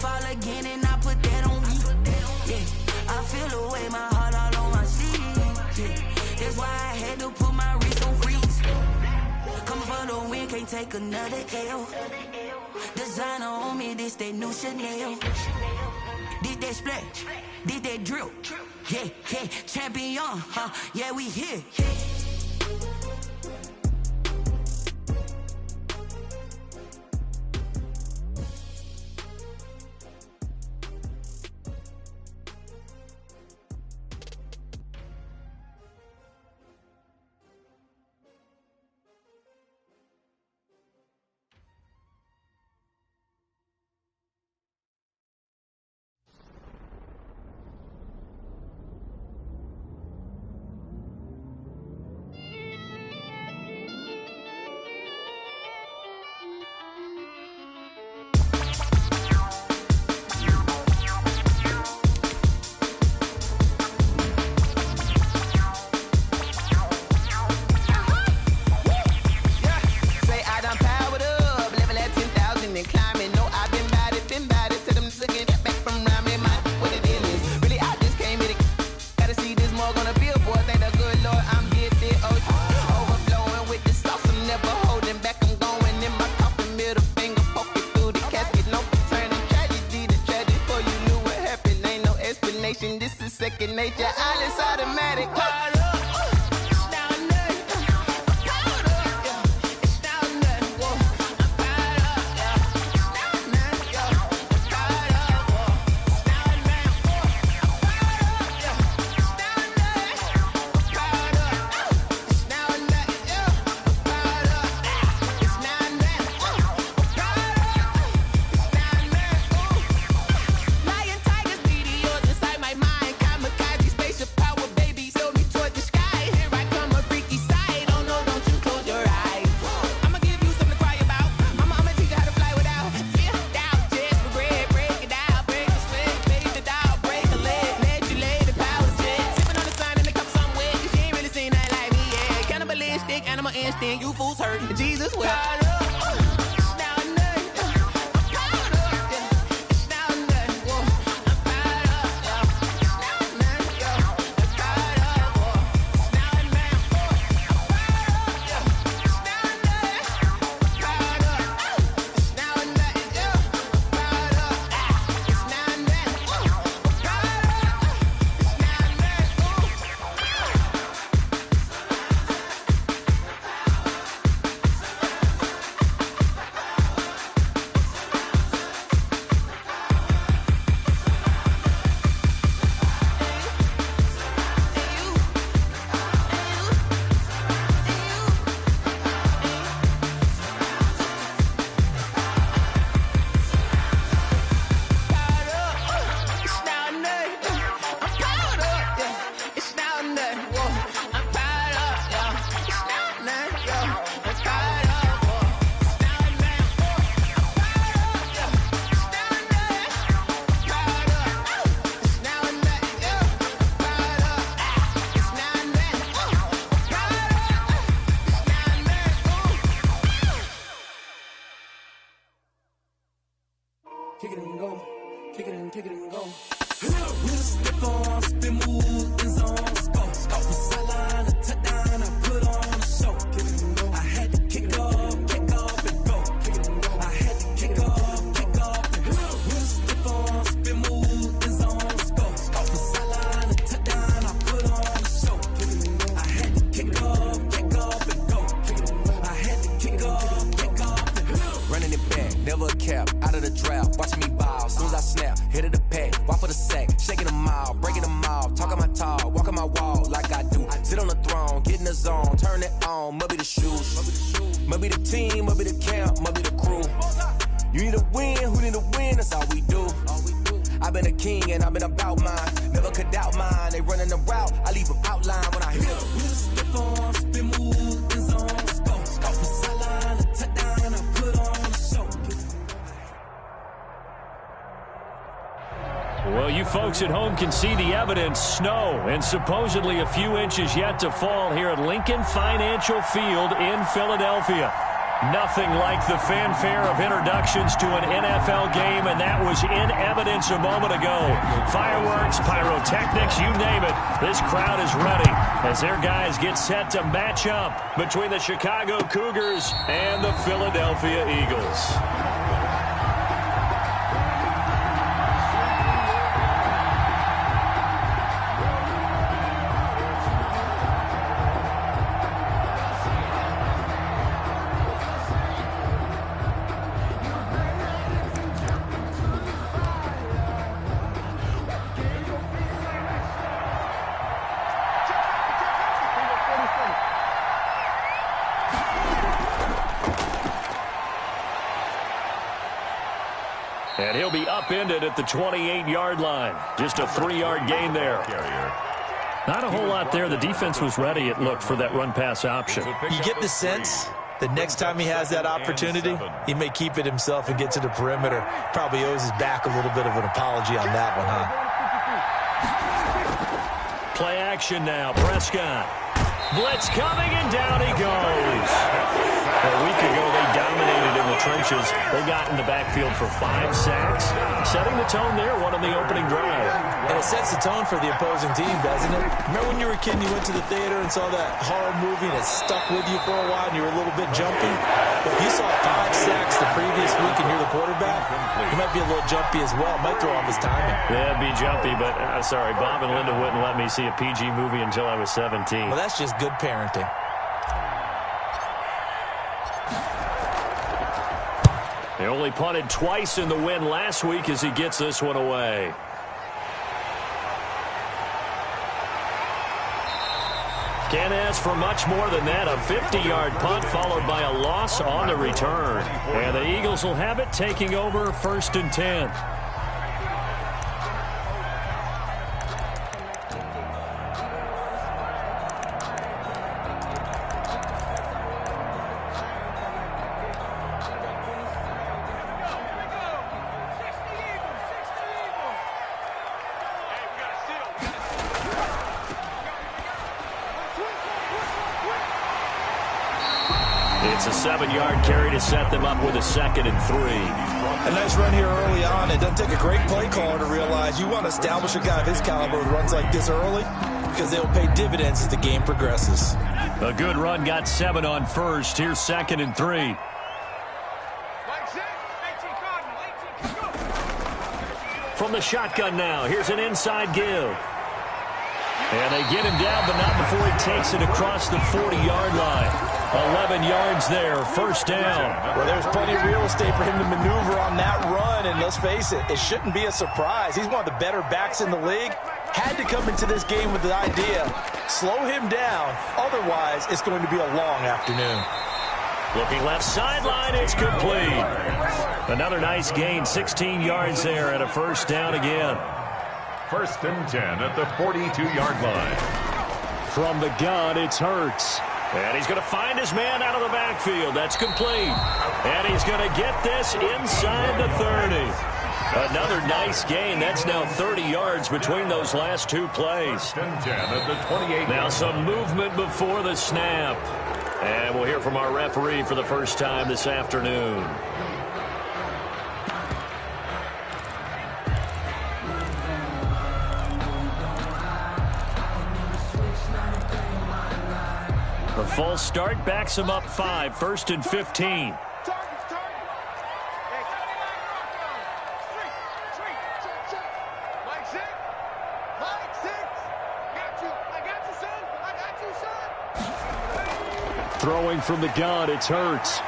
fall again and I put that on me. Yeah, I feel the way, my heart all on my sleeve. Yeah, that's why I had to put my wrist on freeze. Coming for the win, can't take another L. Designer on me, this that new Chanel. This that splash, this that drill. Yeah, yeah, champion, yeah, we here. This is second nature, all is automatic. You fools hurt. Jesus will. Kick it and go, kick it and go. With a stiff on, spin move, in zone, go. From sideline to touchdown, I put on a show. Kick it and go. I had to kick off and go. Kick it and go. I had to kick off and go. With a stiff on, spin move, in zone, go. From sideline to touchdown, I put on a show. Kick it and go. I had to kick off and go. Kick it and go. I had to kick off and go. Running it back, never a cap, out of the draft, watching me ball, soon as I snap, hit of the pack, walk for the sack, shaking them all, breaking them all, talking my talk, walking my wall like I do, sit on the throne, get in the zone, turn it on, must be the shoes, must be the team, must be the camp, must be the crew, you need to win, who need to win, that's all we do, I've been a king and I've been about mine, never could doubt mine, they running the route, I leave them outline when I hit them. With a stiff on, spin move, in zone, go. From sideline to touchdown, I put on a show. Well, you folks at home can see the evidence. Snow and supposedly a few inches yet to fall here at Lincoln Financial Field in Philadelphia. Nothing like the fanfare of introductions to an NFL game, and that was in evidence a moment ago. Fireworks, pyrotechnics, you name it. This crowd is ready as their guys get set to match up between the Chicago Cougars and the Philadelphia Eagles. And he'll be upended at the 28-yard line. Just a 3-yard gain there. Not a whole lot there. The defense was ready, it looked, for that run-pass option. You get the sense that next time he has that opportunity, he may keep it himself and get to the perimeter. Probably owes his back a little bit of an apology on that one, huh? Play action now. Prescott. Blitz coming, and down he goes. A week ago, they dominated in the trenches. They got in the backfield for 5 sacks, setting the tone there, one on the opening drive. And it sets the tone for the opposing team, doesn't it? Remember when you were a kid and you went to the theater and saw that horror movie and it stuck with you for a while and you were a little bit jumpy? If you saw 5 sacks the previous week and you're the quarterback, you might be a little jumpy as well. Might throw off his timing. Yeah, it'd be jumpy, but sorry, Bob and Linda wouldn't let me see a PG movie until I was 17. Well, that's just good parenting. They only punted twice in the win last week as he gets this one away. Can't ask for much more than that. A 50-yard punt followed by a loss on the return. And the Eagles will have it, taking over 1st and 10. It's a 7-yard carry to set them up with a 2nd and 3. A nice run here early on. It doesn't take a great play caller to realize you want to establish a guy of his caliber with runs like this early because they'll pay dividends as the game progresses. A good run got 7 on 1st. Here's 2nd and 3. From the shotgun now, here's an inside give. And they get him down, but not before he takes it across the 40-yard line. 11 yards there, 1st down. Well, there's plenty of real estate for him to maneuver on that run, and let's face it, it shouldn't be a surprise. He's one of the better backs in the league. Had to come into this game with the idea, slow him down, otherwise it's going to be a long afternoon. Looking left sideline, it's complete. Another nice gain, 16 yards there at a 1st down again. 1st and 10 at the 42-yard line. From the gun, it's Hurts. And he's going to find his man out of the backfield. That's complete. And he's going to get this inside the 30. Another nice gain. That's now 30 yards between those last 2 plays. 1st and 10 at the 28. Now some movement before the snap. And we'll hear from our referee for the first time this afternoon. The false start backs him up 5, 1st and 15. Throwing from the gun, it's Hurts.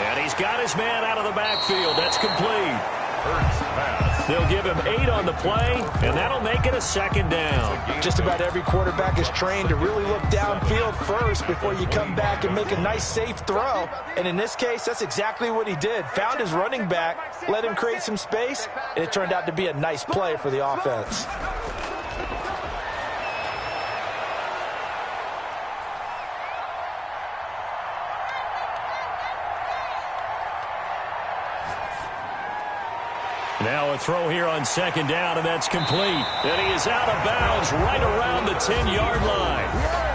And he's got his man out of the backfield. That's complete. Hurts pass. They'll give him 8 on the play, and that'll make it a 2nd down. Just about every quarterback is trained to really look downfield first before you come back and make a nice, safe throw. And in this case, that's exactly what he did. Found his running back, let him create some space, and it turned out to be a nice play for the offense. Now a throw here on 2nd down, and that's complete. And he is out of bounds right around the 10-yard line.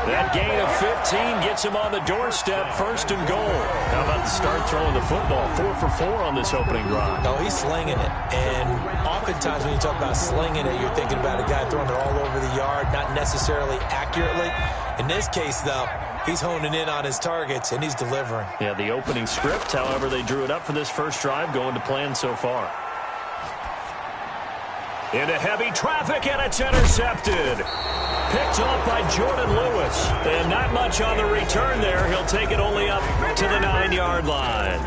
That gain of 15 gets him on the doorstep, 1st and goal. How about the start throwing the football? 4 for 4 on this opening drive. No, he's slinging it. And oftentimes when you talk about slinging it, you're thinking about a guy throwing it all over the yard, not necessarily accurately. In this case, though, he's honing in on his targets, and he's delivering. Yeah, the opening script, however, they drew it up for this first drive, going to plan so far. Into heavy traffic, and it's intercepted. Picked off by Jordan Lewis. And not much on the return there. He'll take it only up to the 9-yard line.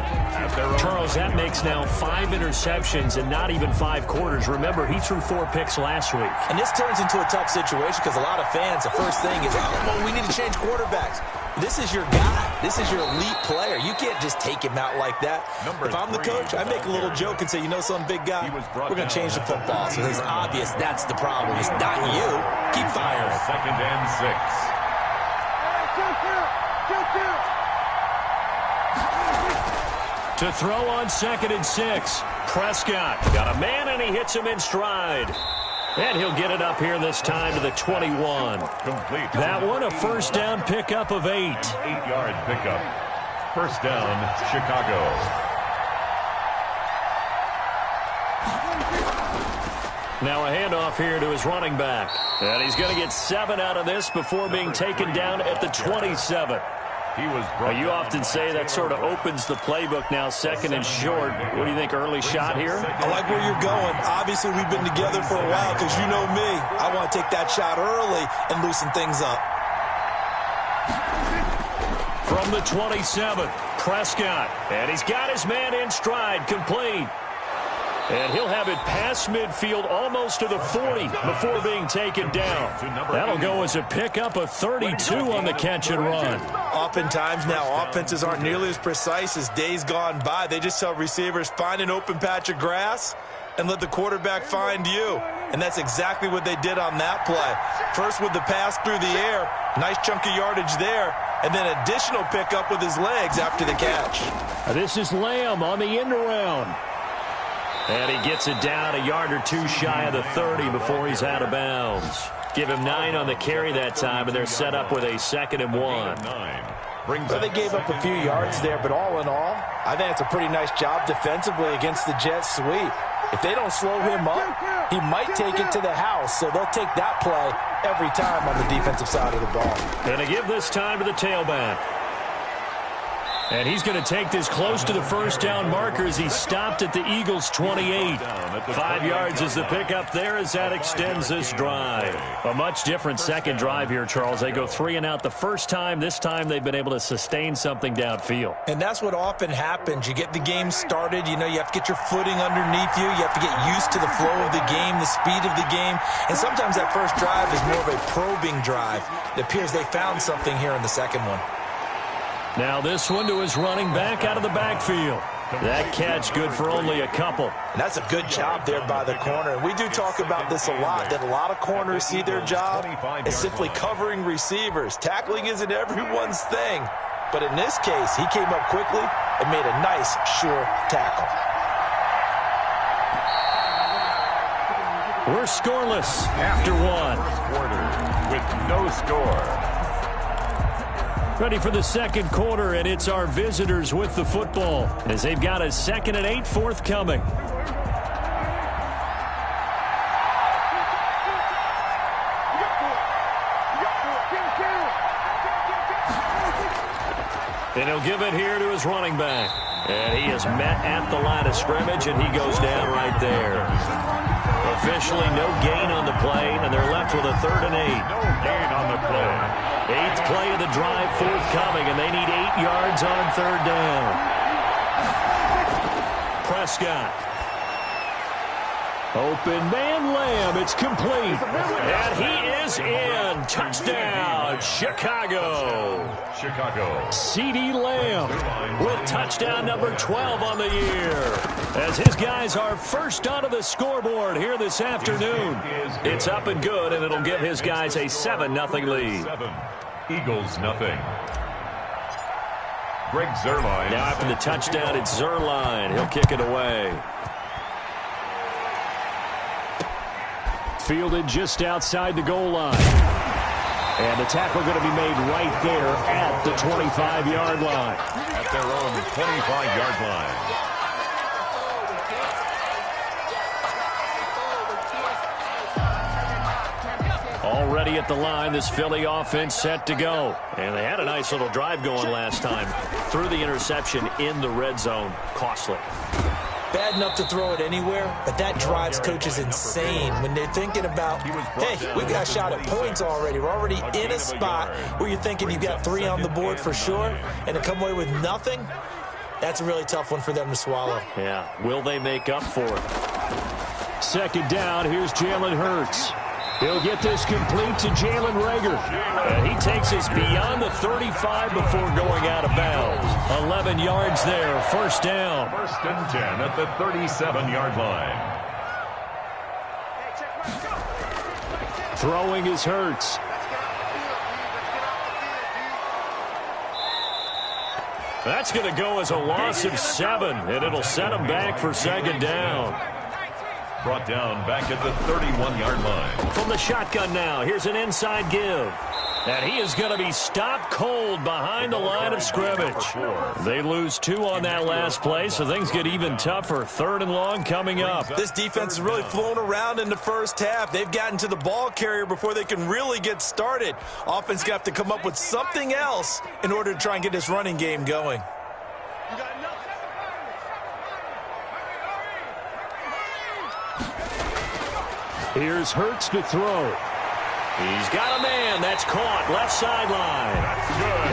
Charles, that makes now 5 interceptions and not even 5 quarters. Remember, he threw 4 picks last week. And this turns into a tough situation because a lot of fans, the first thing is, oh, well, we need to change quarterbacks. This is your guy. This is your elite player. You can't just take him out like that. If I'm the coach, I make a little joke and say, you know something, big guy? We're going to change the football. So it's obvious that's the problem. It's not you. Keep firing. 2nd and 6. To throw on 2nd and 6. Prescott got a man, and he hits him in stride. And he'll get it up here this time to the 21. Complete. That one, a first down pickup of 8. 8-yard pickup. First down, Chicago. Now a handoff here to his running back. And he's going to get 7 out of this before being taken down at the 27. You often say that sort of opens the playbook now, 2nd and short. What do you think, early shot here? I like where you're going. Obviously, we've been together for a while because you know me. I want to take that shot early and loosen things up. From the 27, Prescott. And he's got his man in stride, complete. And he'll have it past midfield almost to the 40 before being taken down. That'll go as a pickup of 32 on the catch and run. Oftentimes now, offenses aren't nearly as precise as days gone by. They just tell receivers, find an open patch of grass and let the quarterback find you. And that's exactly what they did on that play. First with the pass through the air, nice chunk of yardage there, and then additional pickup with his legs after the catch. This is Lamb on the end around. And he gets it down a yard or 2 shy of the 30 before he's out of bounds. Give him 9 on the carry that time, and they're set up with a 2nd and 1. Well, they gave up a few yards there, but all in all, I think it's a pretty nice job defensively against the jet sweep. If they don't slow him up, he might take it to the house, so they'll take that play every time on the defensive side of the ball. Going to give this time to the tailback. And he's going to take this close to the first down marker as he's stopped at the Eagles' 28. 5 yards is the pickup there as that extends this drive. A much different second drive here, Charles. They go 3 and out the first time. This time they've been able to sustain something downfield. And that's what often happens. You get the game started. You know, you have to get your footing underneath you. You have to get used to the flow of the game, the speed of the game. And sometimes that first drive is more of a probing drive. It appears they found something here in the second one. Now this one to his running back out of the backfield. That catch good for only a couple. And that's a good job there by the corner. And we do talk about this a lot, that a lot of corners see their job as simply covering receivers. Tackling isn't everyone's thing. But in this case, he came up quickly and made a nice, sure tackle. We're scoreless after 1. Quarter with no score. Ready for the second quarter, and it's our visitors with the football as they've got a 2nd and 8 forthcoming. And he'll give it here to his running back. And he is met at the line of scrimmage, and he goes down right there. Officially no gain on the play, and they're left with a 3rd and 8. No gain on the play. 8th play of the drive forthcoming, and they need 8 yards on 3rd down. Prescott. Open man, Lamb. It's complete. And he is in. Touchdown, Chicago. CeeDee Lamb with touchdown number 12 on the year. As his guys are first onto the scoreboard here this afternoon. It's up and good, and it'll give his guys a 7-0 lead. 7, Eagles nothing. Greg Zuerlein. Now after the touchdown, it's Zuerlein. He'll kick it away. Fielded just outside the goal line. And the tackle going to be made right there at the 25-yard line. At their own 25-yard line. Already at the line, this Philly offense set to go. And they had a nice little drive going last time. Threw the interception in the red zone. Costly. Bad enough to throw it anywhere, but that drives coaches insane when they're thinking about, hey, we got a shot at points already. We're already in a spot where you're thinking you've got 3 on the board for sure, and to come away with nothing, that's a really tough one for them to swallow. Yeah, will they make up for it? Second down, here's Jalen Hurts. He'll get this complete to Jalen Reagor. And he takes us beyond the 35 before going out of bounds. 11 yards there, first down. First and 10 at the 37-yard line. Throwing is Hurts. That's going to go as a loss of 7, and it'll set him back for second down. Brought down back at the 31-yard line. From the shotgun now, here's an inside give. And he is going to be stopped cold behind the line of scrimmage. They lose 2 on that last play, so things get even tougher. 3rd and long coming up. This defense has really flown around in the first half. They've gotten to the ball carrier before they can really get started. Offense got to come up with something else in order to try and get this running game going. Here's Hurts to throw. He's got a man. That's caught. Left sideline.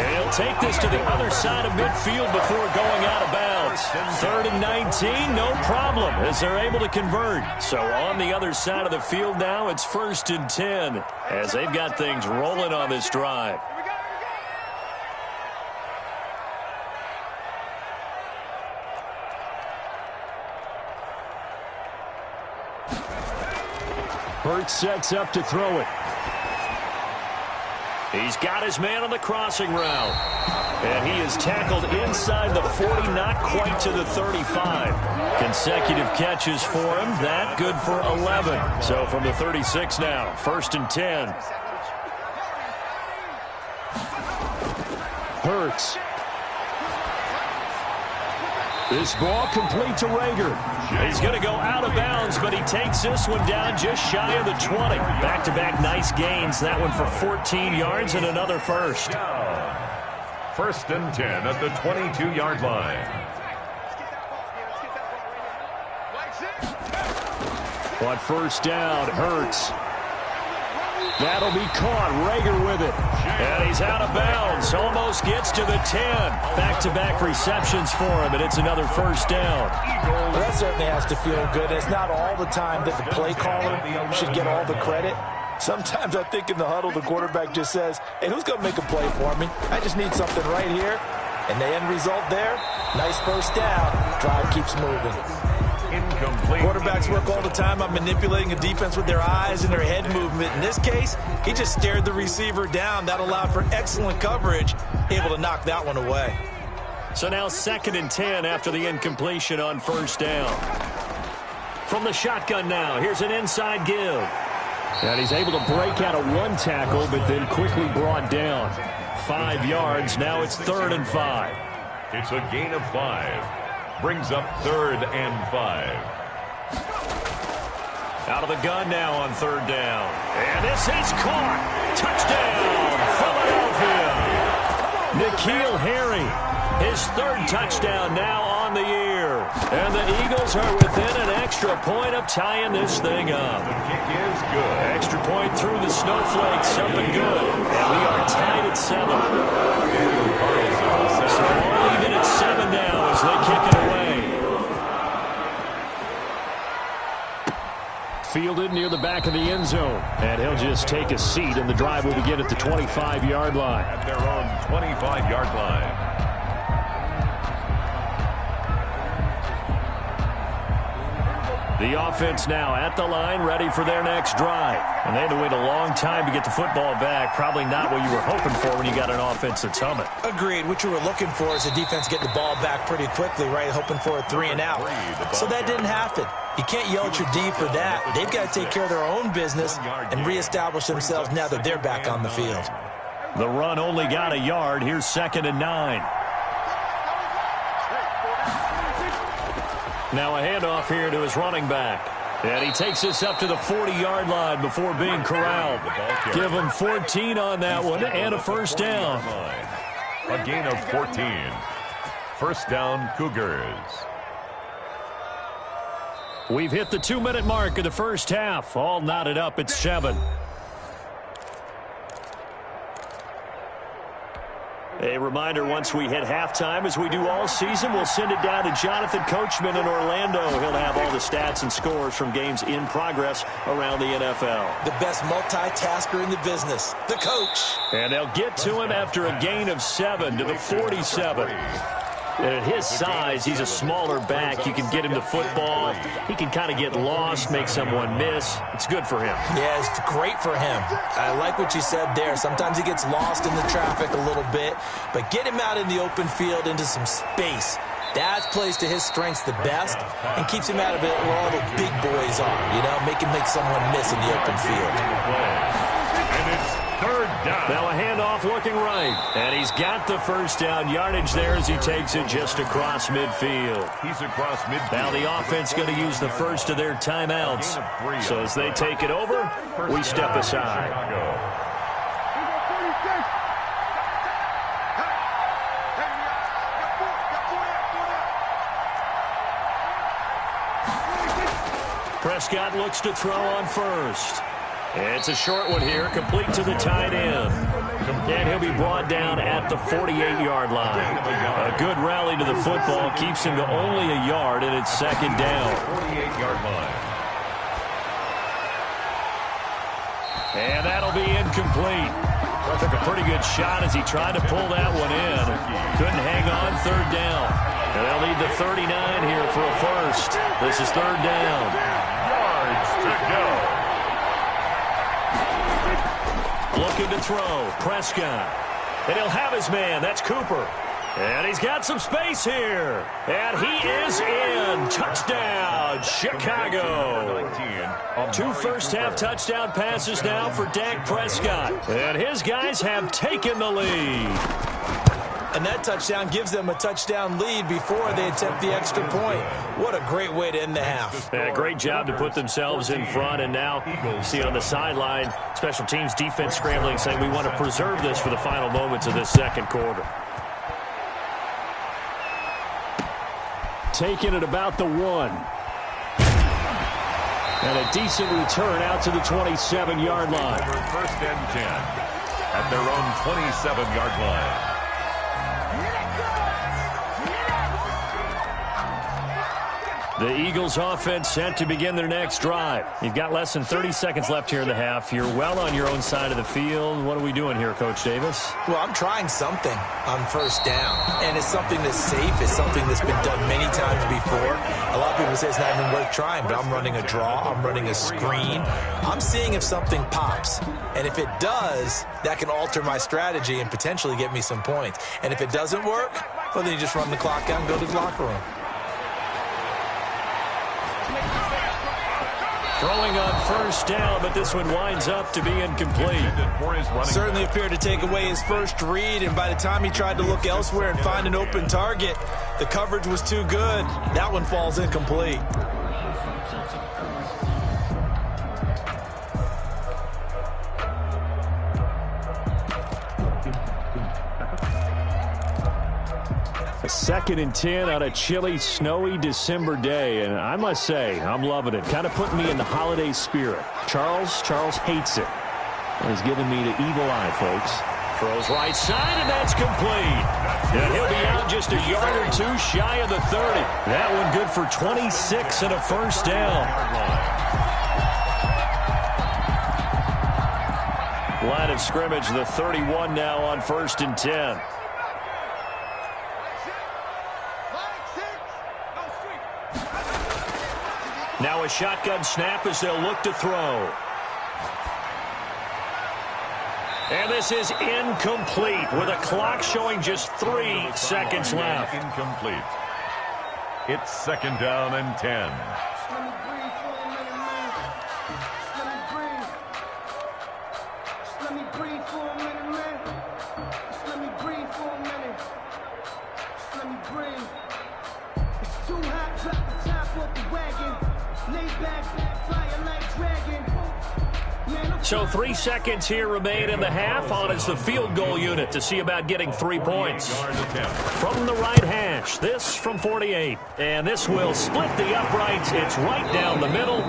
And he'll take this to the other side of midfield before going out of bounds. 3rd and 19, no problem, as they're able to convert. So on the other side of the field now, it's 1st and 10, as they've got things rolling on this drive. Hurts sets up to throw it. He's got his man on the crossing route. And he is tackled inside the 40, not quite to the 35. Consecutive catches for him. That good for 11. So from the 36 now, 1st and 10. Hurts. This ball complete to Reagor. He's going to go out of bounds, but he takes this one down just shy of the 20. Back-to-back nice gains. That one for 14 yards and another first. 1st and 10 at the 22-yard line. On first down, Hurts. That'll be caught. Reagor with it. And he's out of bounds. Almost gets to the 10. Back-to-back receptions for him, and it's another first down. Well, that certainly has to feel good. It's not all the time that the play caller should get all the credit. Sometimes I think in the huddle, the quarterback just says, hey, who's going to make a play for me? I just need something right here. And the end result there, nice first down. Drive keeps moving. Incomplete. Quarterbacks work all the time on manipulating a defense with their eyes and their head movement. In this case, he just stared the receiver down. That allowed for excellent coverage, able to knock that one away. So now 2nd and 10 after the incompletion on first down. From the shotgun now, here's an inside give. And he's able to break out of 1 tackle, but then quickly brought down. 5 yards, now it's 3rd and 5. It's a gain of 5. Brings up 3rd and 5. Out of the gun now on 3rd down. And this is caught. Touchdown, Philadelphia. N'Keal Harry, his 3rd touchdown now on the year. And the Eagles are within an extra point of tying this thing up. The kick is good. Extra point through the snowflakes, something good. And we are tied at 7. So all even at 7 now as they kick it away. Fielded near the back of the end zone. And he'll just take a seat, and the drive will begin at the 25-yard line. At their own 25-yard line. The offense now at the line, ready for their next drive. And they had to wait a long time to get the football back. Probably not what you were hoping for when you got an offense that's humming. Agreed. What you were looking for is the defense getting the ball back pretty quickly, right? Hoping for a 3 and out. So that didn't happen. You can't yell at your D for that. They've got to take care of their own business and reestablish themselves now that they're back on the field. The run only got a yard. Here's 2nd and 9. Now a handoff here to his running back. And he takes this up to the 40-yard line before being corralled. Give him 14 on that one and a first down. A gain of 14. First down, Cougars. We've hit the 2-minute mark of the first half. All knotted up at 7. A reminder, once we hit halftime, as we do all season, we'll send it down to Jonathan Coachman in Orlando. He'll have all the stats and scores from games in progress around the NFL. The best multitasker in the business, the coach. And they'll get to him after a gain of 7 to the 47. And at his size, he's a smaller back. You can get him the football. He can kind of get lost, make someone miss. It's good for him. Yeah, it's great for him. I like what you said there. Sometimes he gets lost in the traffic a little bit, but get him out in the open field into some space. That plays to his strengths the best and keeps him out of it where all the big boys are, you know, make someone miss in the open field. And it's 3rd down. Now a handoff looking right. And he's got the first down yardage there as he takes it just across midfield. He's across midfield. Now the offense going to use the first of their timeouts. So as they take it over, we step aside. Prescott looks to throw on first. It's a short one here, complete to the tight end. And he'll be brought down at the 48-yard line. A good rally to the football keeps him to only a yard, and it's 2nd down. 48-yard line. And that'll be incomplete. Took a pretty good shot as he tried to pull that one in. Couldn't hang on, 3rd down. And they'll need the 39 here for a first. This is 3rd down. Yards to go. Looking to throw, Prescott. And he'll have his man, that's Cooper. And he's got some space here. And he is in. Touchdown, Chicago. 2 first-half touchdown passes now for Dak Prescott. And his guys have taken the lead. And that touchdown gives them a touchdown lead before they attempt the extra point. What a great way to end the half. Yeah, great job to put themselves in front. And now, see on the sideline, special teams defense scrambling, saying we want to preserve this for the final moments of this second quarter. Taking it about the 1. And a decent return out to the 27-yard line. 1st and 10 at their own 27-yard line. The Eagles offense set to begin their next drive. You've got less than 30 seconds left here in the half. You're well on your own side of the field. What are we doing here, Coach Davis? Well, I'm trying something on 1st down. And it's something that's safe. It's something that's been done many times before. A lot of people say it's not even worth trying, but I'm running a draw. I'm running a screen. I'm seeing if something pops. And if it does, that can alter my strategy and potentially get me some points. And if it doesn't work, well, then you just run the clock out and go to the locker room. Throwing on 1st down, but this one winds up to be incomplete. Certainly appeared to take away his first read, and by the time he tried to look elsewhere and find an open target, the coverage was too good. That one falls incomplete. A 2nd and 10 on a chilly, snowy December day, and I must say, I'm loving it. Kind of putting me in the holiday spirit. Charles hates it. He's giving me the evil eye, folks. Throws right side, and that's complete. And he'll be out just a yard or 2 shy of the 30. That one good for 26 and a first down. Line of scrimmage, the 31 now on 1st and 10. Now a shotgun snap as they'll look to throw. And this is incomplete with a clock showing just 3 seconds left. Incomplete. It's 2nd down and 10. Let me breathe for a minute, man. wagon. It's too hot, drop the top off the wagon. Lay back, fire like dragon. So 3 seconds here remain in the half. On is the field goal unit to see about getting 3 points. From the right hash, this from 48. And this will split the uprights. It's right down the middle. We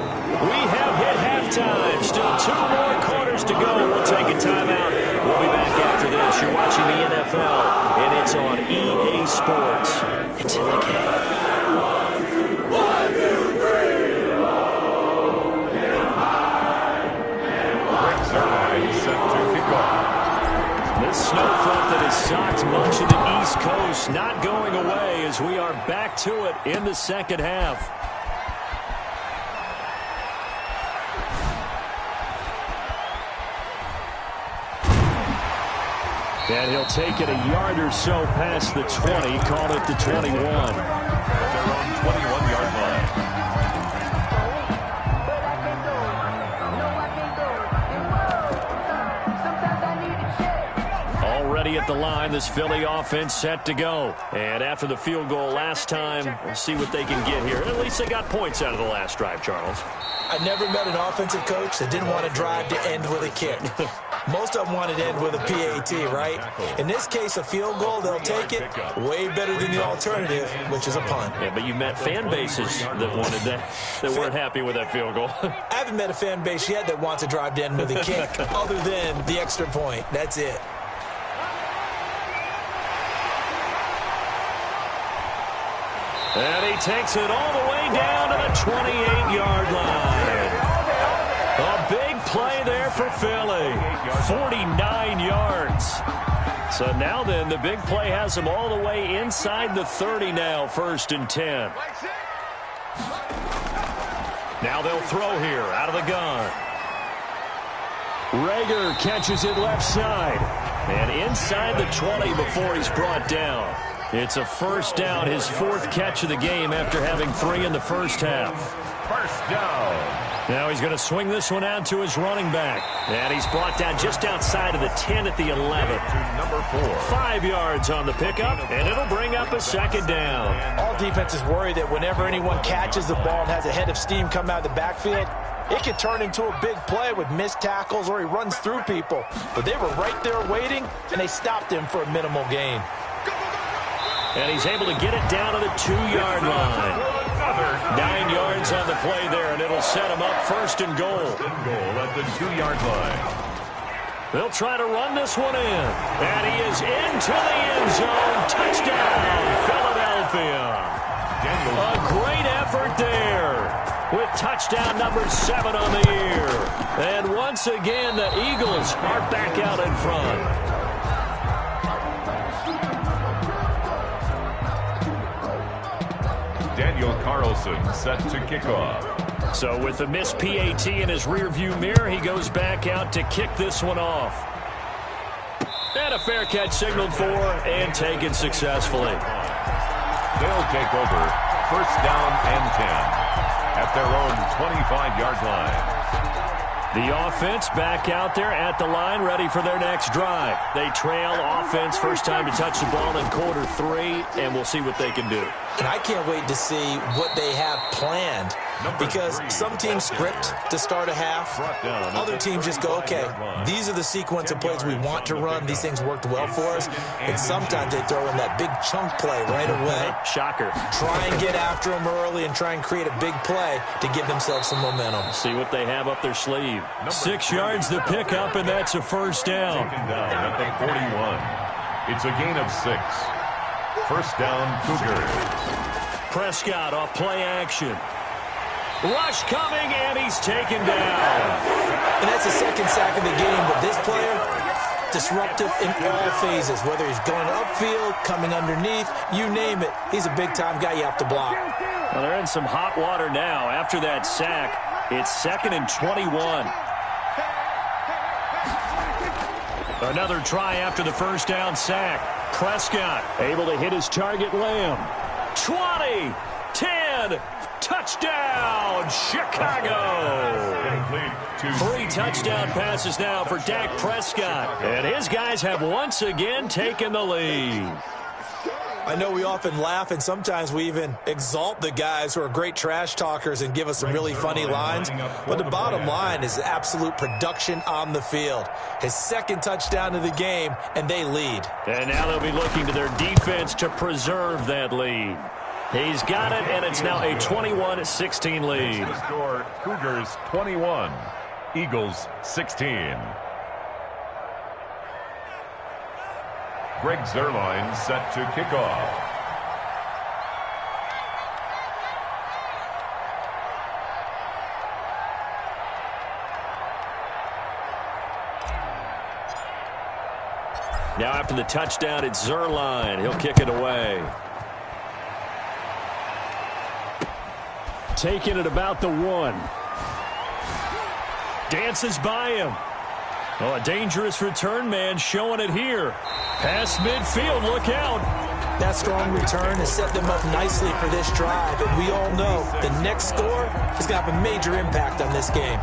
have hit halftime. Still 2 more quarters to go. We'll take a timeout. We'll be back after this. You're watching the NFL, and it's on EA Sports. It's in the game. 1, 2, 3. Set to kick off. This snow front that has socked much of the East Coast not going away as we are back to it in the second half. And he'll take it a yard or so past the 20, call it the 21. Their own 21-yard line. Already at the line, this Philly offense set to go. And after the field goal last time, we'll see what they can get here. At least they got points out of the last drive, Charles. I never met an offensive coach that didn't want to drive to end with a kick. Most of them wanted to end with a PAT, right? In this case, a field goal, they'll take it. Way better than the alternative, which is a punt. Yeah, but you met fan bases that wanted that, that weren't happy with that field goal. I haven't met a fan base yet that wants to drive to end with a kick other than the extra point. That's it. And he takes it all the way down to the 28-yard line. A big play there for Philly. 49 yards. So now then, the big play has him all the way inside the 30 now, 1st and 10. Now they'll throw here out of the gun. Reagor catches it left side. And inside the 20 before he's brought down. It's a first down, his 4th catch of the game after having 3 in the first half. First down. Now he's going to swing this one out to his running back. And he's brought down just outside of the 10 at the 11. To number 4. 5 yards on the pickup, and it'll bring up a 2nd down. All defenses worry that whenever anyone catches the ball and has a head of steam come out of the backfield, it could turn into a big play with missed tackles or he runs through people. But they were right there waiting, and they stopped him for a minimal gain. And he's able to get it down to the 2-yard line. 9 yards on the play there, and it'll set him up 1st and goal. At the 2-yard line. They'll try to run this one in. And he is into the end zone. Touchdown, Philadelphia. A great effort there with touchdown number 7 on the year. And once again, the Eagles are back out in front. Daniel Carlson set to kick off. So with the missed PAT in his rearview mirror, he goes back out to kick this one off. And a fair catch signaled for and taken successfully. They'll take over 1st down and 10 at their own 25-yard line. The offense back out there at the line, ready for their next drive. They trail offense, first time to touch the ball in quarter 3, and we'll see what they can do. And I can't wait to see what they have planned, because some teams script to start a half. Other teams just go, okay, these are the sequence of plays we want to run. These things worked well for us. And sometimes they throw in that big chunk play right away. Shocker. Try and get after them early and try and create a big play to give themselves some momentum. See what they have up their sleeve. 6 yards to pick up, and that's a first down. 2nd down at the 41. It's a gain of 6. First down, Cougars. Prescott off play action. Rush coming, and he's taken down. And that's the 2nd sack of the game, but this player, disruptive in all phases, whether he's going upfield, coming underneath, you name it. He's a big-time guy you have to block. Well, they're in some hot water now. After that sack, it's 2nd and 21. Another try after the first down sack. Prescott able to hit his target, Lamb. 20, 10, touchdown, Chicago. 3 touchdown passes now for Dak Prescott. And his guys have once again taken the lead. I know we often laugh and sometimes we even exalt the guys who are great trash talkers and give us some really funny lines. But the bottom line is absolute production on the field. His second touchdown of the game, and they lead. And now they'll be looking to their defense to preserve that lead. He's got it, and it's now a 21-16 lead. Score, Cougars 21, Eagles 16. Greg Zuerlein set to kick off. Now after the touchdown, it's Zuerlein. He'll kick it away. Taking it about the 1. Dances by him. Oh, a dangerous return man showing it here. Past midfield, look out. That strong return has set them up nicely for this drive, and we all know the next score is going to have a major impact on this game.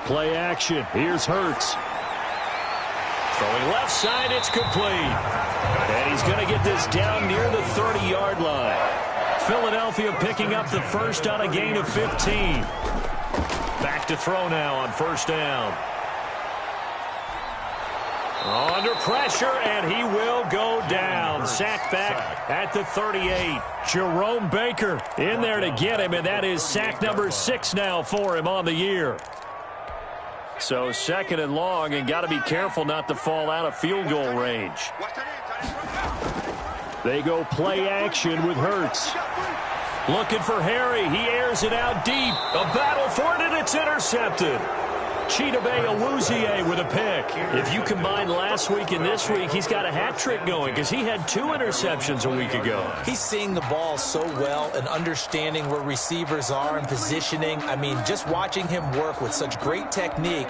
Play action. Here's Hurts. Throwing left side, it's complete. And he's going to get this down near the 30-yard line. Philadelphia picking up the first on a gain of 15. Back to throw now on first down. Under pressure, and he will go down. Sack back at the 38. Jerome Baker in there to get him, and that is sack number 6 now for him on the year. So second and long, and got to be careful not to fall out of field goal range. They go play action with Hurts. Looking for Harry. He airs it out deep. A battle for it, and it's intercepted. Chidobe Awuzie with a pick. If you combine last week and this week, he's got a hat trick going because he had 2 interceptions a week ago. He's seeing the ball so well and understanding where receivers are and positioning. I mean, just watching him work with such great technique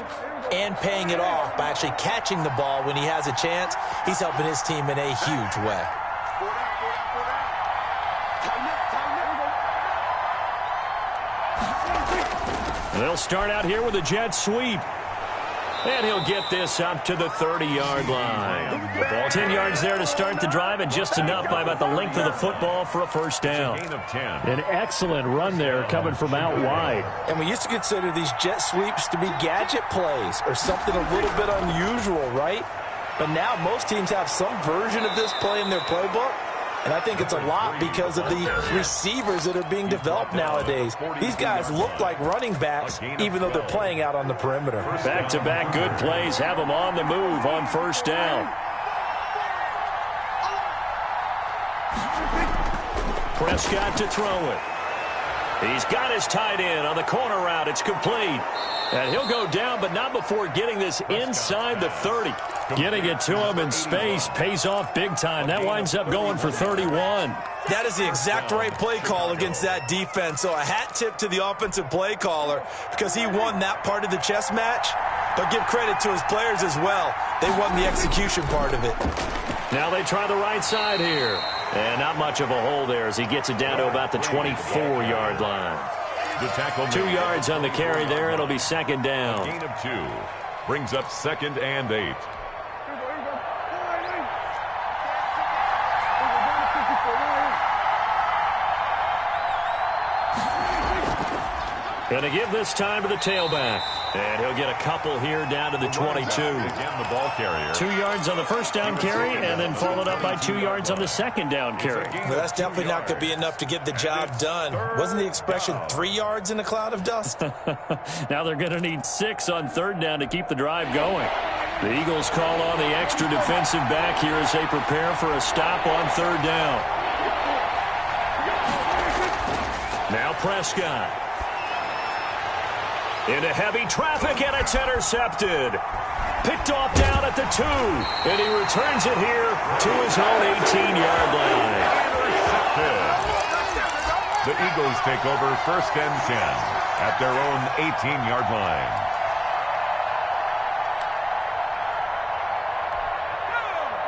and paying it off by actually catching the ball when he has a chance, he's helping his team in a huge way. They'll start out here with a jet sweep. And he'll get this up to the 30-yard line. 10 yards there to start the drive, and just enough by about the length of the football for a first down. An excellent run there coming from out wide. And we used to consider these jet sweeps to be gadget plays or something a little bit unusual, right? But now most teams have some version of this play in their playbook. And I think it's a lot because of the receivers that are being developed nowadays. These guys look like running backs, even though they're playing out on the perimeter. Back-to-back good plays have them on the move on first down. Prescott to throw it. He's got his tight end on the corner route. It's complete. And he'll go down, but not before getting this inside the 30. Getting it to him in space pays off big time. That winds up going for 31. That is the exact right play call against that defense. So a hat tip to the offensive play caller because he won that part of the chess match. But give credit to his players as well. They won the execution part of it. Now they try the right side here. And not much of a hole there as he gets it down to about the 24-yard line. The tackle 2 yards on the carry there. It'll be second down. Gain of 2. Brings up 2nd and 8. Going to give this time to the tailback. And he'll get a couple here down to the 22. Again, the ball carrier. 2 yards on the first down carry, and then followed up by 2 yards on the second down carry. Well, that's definitely not going to be enough to get the job done. Wasn't the expression 3 yards in a cloud of dust? Now they're going to need 6 on third down to keep the drive going. The Eagles call on the extra defensive back here as they prepare for a stop on third down. Now Prescott. Into heavy traffic, and it's intercepted. Picked off down at the 2, and he returns it here to his own 18-yard line. The Eagles take over 1st and 10 at their own 18-yard line.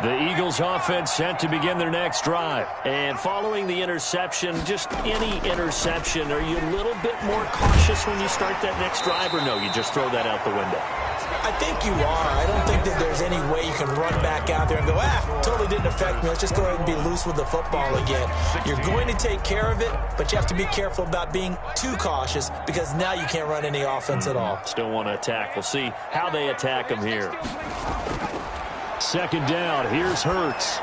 The Eagles offense set to begin their next drive. And following the interception, just any interception, are you a little bit more cautious when you start that next drive, or no, you just throw that out the window? I think you are. I don't think that there's any way you can run back out there and go, totally didn't affect me. Let's just go ahead and be loose with the football again. You're going to take care of it, but you have to be careful about being too cautious because now you can't run any offense at all. Still want to attack. We'll see how they attack them here. Second down, here's Hurts.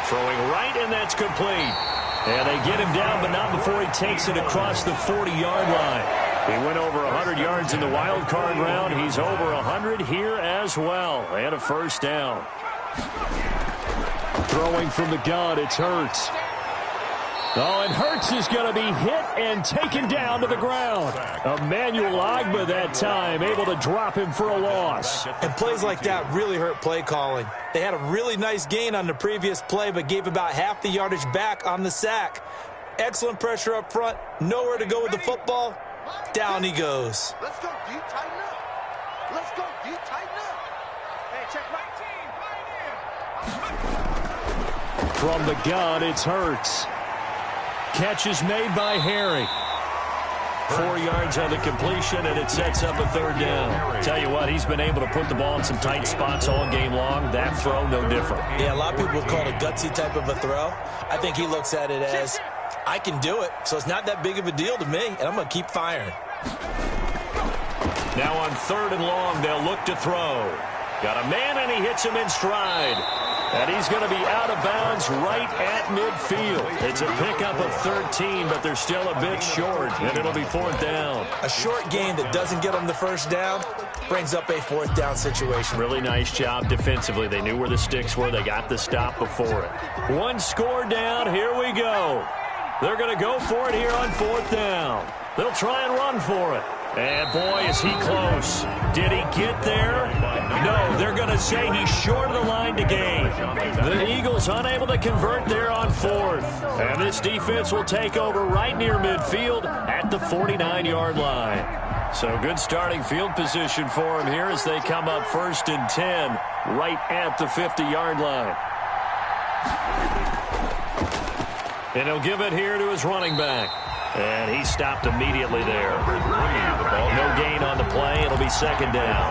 Throwing right, and that's complete. And they get him down, but not before he takes it across the 40-yard line. He went over 100 yards in the wild card round. He's over 100 here as well. And a first down. Throwing from the gun, it's Hurts. Oh, and Hurts is going to be hit and taken down to the ground. Emmanuel Ogbah that time, able to drop him for a loss. And plays like that really hurt play calling. They had a really nice gain on the previous play, but gave about half the yardage back on the sack. Excellent pressure up front. Nowhere to go with the football. Down he goes. Let's go, D. Tighten up. Let's go, D. Tighten up. Hey, check my team. From the gun, it's Hurts. Catch is made by Harry. 4 yards on the completion, and it sets up a third down. Tell you what, he's been able to put the ball in some tight spots all game long. That throw, no different. Yeah, a lot of people would call it a gutsy type of a throw. I think he looks at it as, I can do it, so it's not that big of a deal to me, and I'm going to keep firing. Now on 3rd and long, they'll look to throw. Got a man, and he hits him in stride. And he's going to be out of bounds right at midfield. It's a pickup of 13, but they're still a bit short, and it'll be 4th down. A short gain that doesn't get them the first down brings up a 4th down situation. Really nice job defensively. They knew where the sticks were. They got the stop before it. One score down. Here we go. They're going to go for it here on 4th down. They'll try and run for it. And, boy, is he close. Did he get there? No, they're going to say he's short of the line to gain. The Eagles unable to convert there on 4th. And this defense will take over right near midfield at the 49-yard line. So good starting field position for him here as they come up 1st and 10 right at the 50-yard line. And he'll give it here to his running back. And he stopped immediately there. No gain on the play. It'll be 2nd down.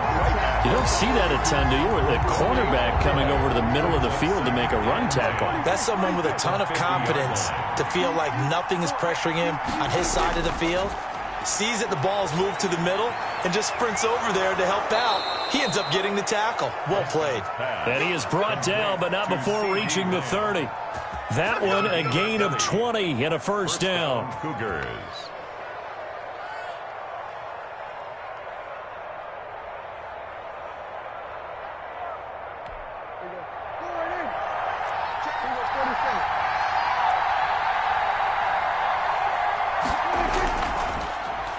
You don't see that a ton, do you? With a cornerback coming over to the middle of the field to make a run tackle. That's someone with a ton of confidence to feel like nothing is pressuring him on his side of the field. Sees that the ball's moved to the middle and just sprints over there to help out. He ends up getting the tackle. Well played. And he is brought down, but not before reaching the 30. That one, a gain of 20 and a first down. Cougars.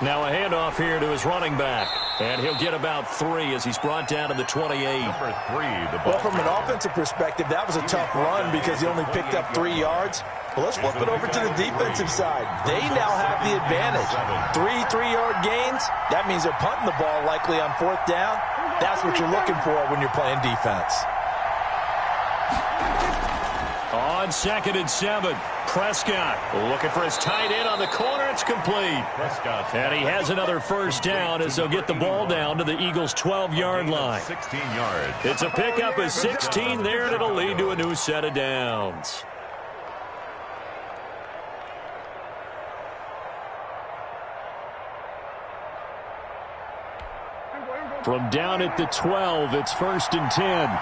Now a handoff here to his running back. And he'll get about 3 as he's brought down to the 28. Number 3, the ball. Well, from an offensive perspective, that was a tough run because he only picked up 3 yards. Well, let's flip it over to the defensive side. They now have the advantage. 3 3-yard gains. That means they're punting the ball likely on 4th down. That's what you're looking for when you're playing defense. On 2nd and 7, Prescott looking for his tight end on the corner. It's complete. Prescott. And he has another first down as they'll get the ball down to the Eagles' 12-yard line. 16 yards. It's a pickup of 16 there, and it'll lead to a new set of downs. From down at the 12, it's 1st and 10.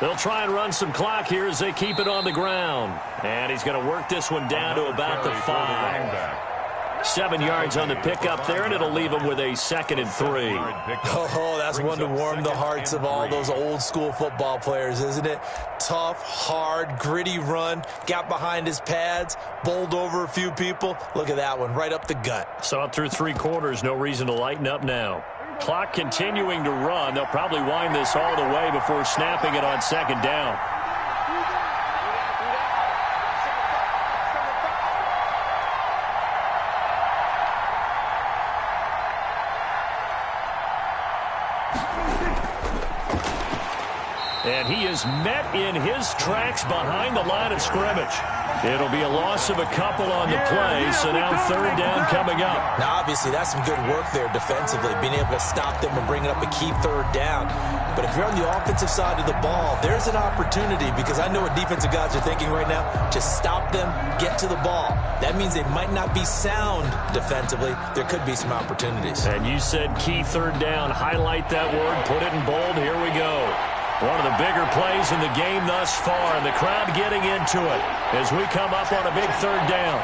They'll try and run some clock here as they keep it on the ground. And he's going to work this one down to about the 5. 7 yards on the pickup there, and it'll leave him with a 2nd and 3. Oh, that's one to warm the hearts of all those old-school football players, isn't it? Tough, hard, gritty run. Got behind his pads, bowled over a few people. Look at that one, right up the gut. Saw it through 3 quarters. No reason to lighten up now. Clock continuing to run. They'll probably wind this all the way before snapping it on 2nd down. And he is met in his tracks behind the line of scrimmage. It'll be a loss of a couple on the play, so now third down coming up. Now, obviously, that's some good work there defensively, being able to stop them and bring it up a key third down. But if you're on the offensive side of the ball, there's an opportunity, because I know what defensive guys are thinking right now. Just stop them, get to the ball. That means they might not be sound defensively. There could be some opportunities. And you said key third down. Highlight that word, put it in bold. Here we go. One of the bigger plays in the game thus far, and the crowd getting into it as we come up on a big third down.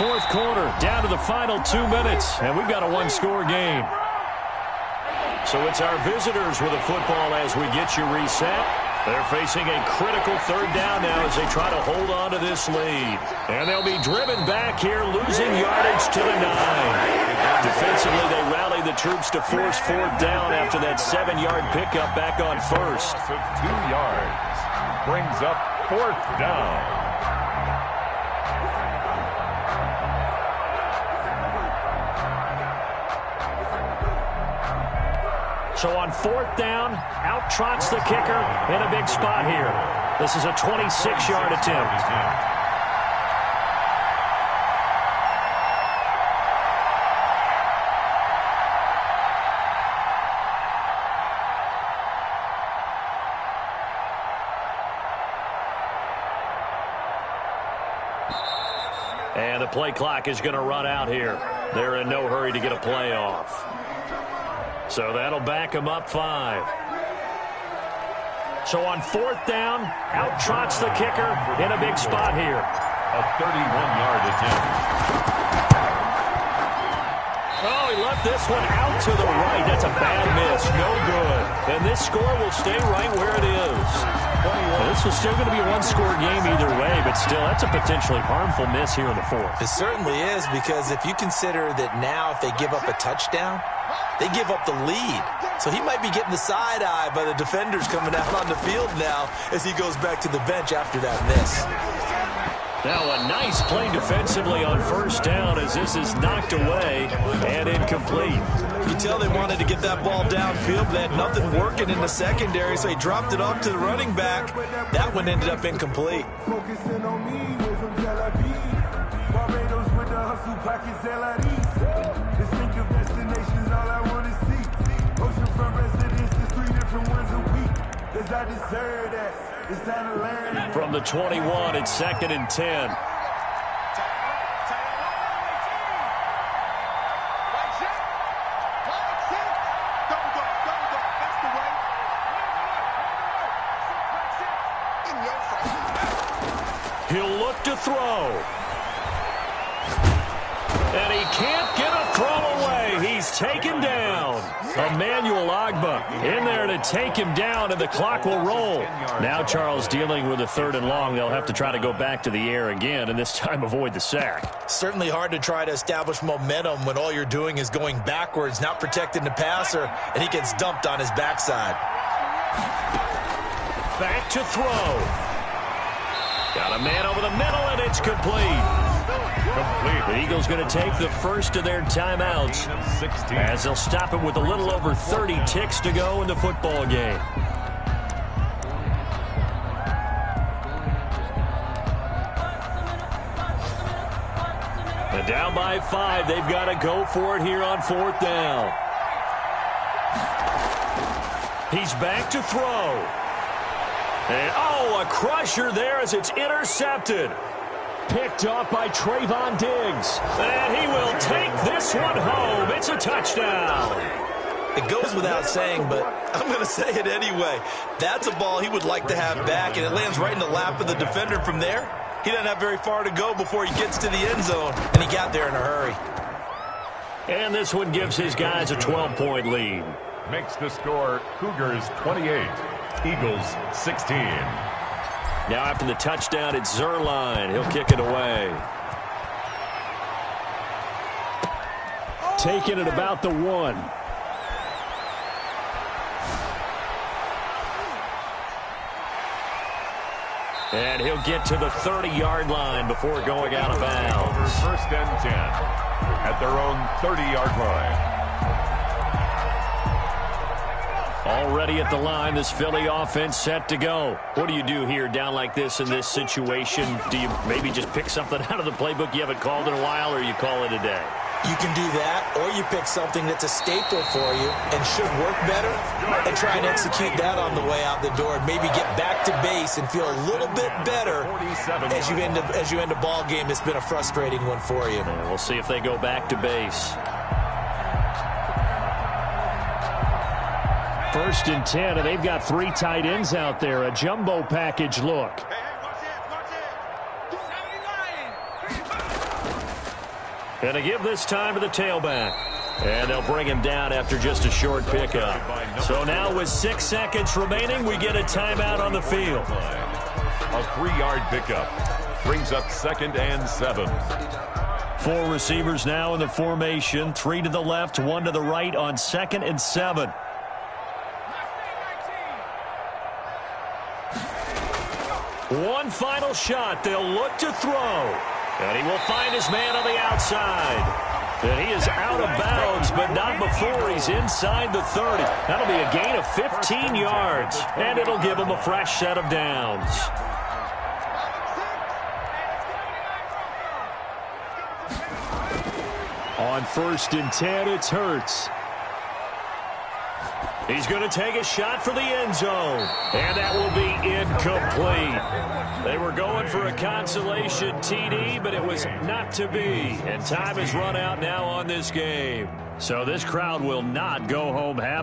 Fourth quarter, down to the final 2 minutes, and we've got a one-score game. So it's our visitors with the football as we get you reset. They're facing a critical third down now as they try to hold on to this lead. And they'll be driven back here, losing yardage to the 9. Defensively, they rally the troops to force fourth down after that 7-yard pickup back on first. 2 yards brings up fourth down. So on fourth down, out trots the kicker in a big spot here. This is a 26-yard attempt. And the play clock is going to run out here. They're in no hurry to get a play off. So that'll back him up 5. So on fourth down, out trots the kicker in a big spot here. A 31-yard attempt. Oh, he left this one out to the right. That's a bad miss. No good. And this score will stay right where it is. Well, this is still going to be a one-score game either way, but still, that's a potentially harmful miss here in the fourth. It certainly is, because if you consider that now if they give up a touchdown, they give up the lead. So he might be getting the side eye by the defenders coming out on the field now as he goes back to the bench after that miss. Now a nice play defensively on first down as this is knocked away and incomplete. You can tell they wanted to get that ball downfield, but they had nothing working in the secondary, so he dropped it off to the running back. That one ended up incomplete. Focusing on me, way from Tel Aviv. Barbados with the hustle pockets, LIDs. Distinctive destinations, all I want to see. Oceanfront residences, 3 different ones a week. Cause I deserve that. It's time to learn. From the 21, it's 2nd and 10. He'll look to throw. And he can't get a throw away. He's taken down. Emmanuel Ogbah in there to take him down, and the clock will roll. Now Charles dealing with a 3rd and long. They'll have to try to go back to the air again, and this time avoid the sack. Certainly hard to try to establish momentum when all you're doing is going backwards, not protecting the passer, and he gets dumped on his backside. Back to throw. Got a man over the middle, and it's complete. The Eagles going to take the first of their timeouts as they'll stop it with a little over 30 ticks to go in the football game. And down by 5, they've got to go for it here on fourth down. He's back to throw. And, oh, a crusher there as it's intercepted. Picked off by Trayvon Diggs. And he will take this one home. It's a touchdown. It goes without saying, but I'm going to say it anyway. That's a ball he would like to have back, and it lands right in the lap of the defender from there. He doesn't have very far to go before he gets to the end zone, and he got there in a hurry. And this one gives his guys a 12-point lead. Makes the score Cougars 28, Eagles 16. Now after the touchdown, it's Zuerlein. He'll kick it away. Taking it about the 1. And he'll get to the 30-yard line before going out of bounds. First and 10 at their own 30-yard line. ready at the line. This Philly offense set to go. What do you do here down like this in this situation? Do you maybe just pick something out of the playbook you haven't called in a while, or you call it a day? You can do that, or you pick something that's a staple for you and should work better and try and execute that on the way out the door and maybe get back to base and feel a little bit better as you end a ball game that's been a frustrating one for you. And we'll see if they go back to base. 1st and 10, and they've got 3 tight ends out there. A jumbo package look. And to give this time to the tailback. And they'll bring him down after just a short pickup. So now with 6 seconds remaining, we get a timeout on the field. A 3-yard pickup brings up 2nd and 7. 4 receivers now in the formation. 3 to the left, 1 to the right on 2nd and 7. One final shot. They'll look to throw. And he will find his man on the outside. And he is out of bounds, but not before he's inside the 30. That'll be a gain of 15 yards. And it'll give him a fresh set of downs. On 1st and 10, it's Hurts. He's going to take a shot for the end zone. And that will be incomplete. They were going for a consolation TD, but it was not to be. And time has run out now on this game. So this crowd will not go home happy.